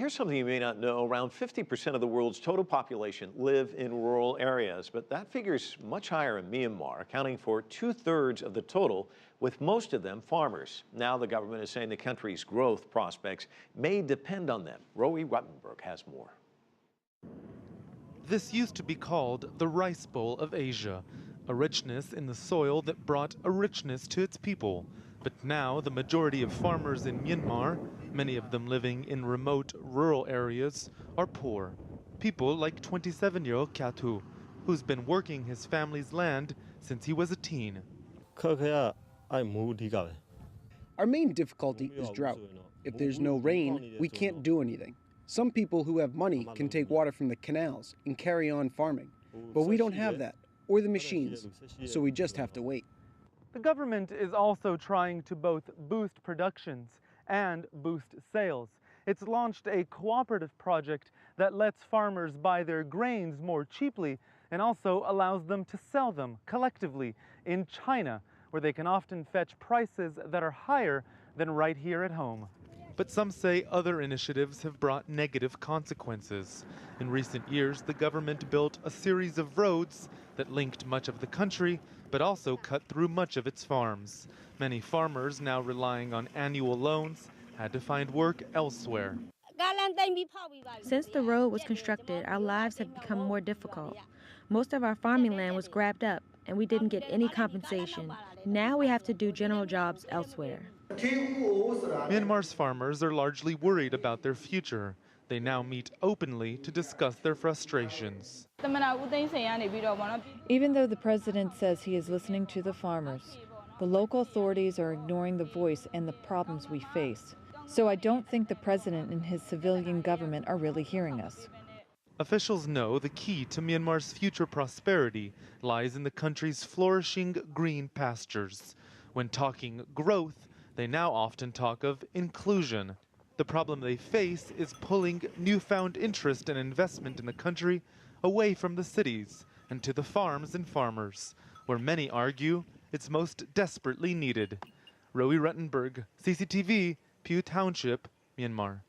here's something you may not know. Around 50% of the world's total population live in rural areas, but that figure's much higher in Myanmar, accounting for 2/3 of the total, with most of them farmers. Now the government is saying the country's growth prospects may depend on them. Rowie Ruttenberg has more. This used to be called the Rice Bowl of Asia, a richness in the soil that brought a richness to its people. But now the majority of farmers in Myanmar, many of them living in remote rural areas, are poor. People like 27-year-old Kyatu, who's been working his family's land since he was a teen. Our main difficulty is drought. If there's no rain, we can't do anything. Some people who have money can take water from the canals and carry on farming. But we don't have that, or the machines, so we just have to wait. The government is also trying to both boost productions and boost sales. It's launched a cooperative project that lets farmers buy their grains more cheaply and also allows them to sell them collectively in China, where they can often fetch prices that are higher than right here at home. But some say other initiatives have brought negative consequences. In recent years, the government built a series of roads that linked much of the country, but also cut through much of its farms. Many farmers, now relying on annual loans, had to find work elsewhere. Since the road was constructed, our lives have become more difficult. Most of our farming land was grabbed up, and we didn't get any compensation. Now we have to do general jobs elsewhere. Myanmar's farmers are largely worried about their future. They now meet openly to discuss their frustrations. Even though the president says he is listening to the farmers, the local authorities are ignoring the voice and the problems we face. So I don't think the president and his civilian government are really hearing us. Officials know the key to Myanmar's future prosperity lies in the country's flourishing green pastures. When talking growth, they now often talk of inclusion. The problem they face is pulling newfound interest and investment in the country away from the cities and to the farms and farmers, where many argue it's most desperately needed. Rowie Ruttenberg, CCTV, Pew Township, Myanmar.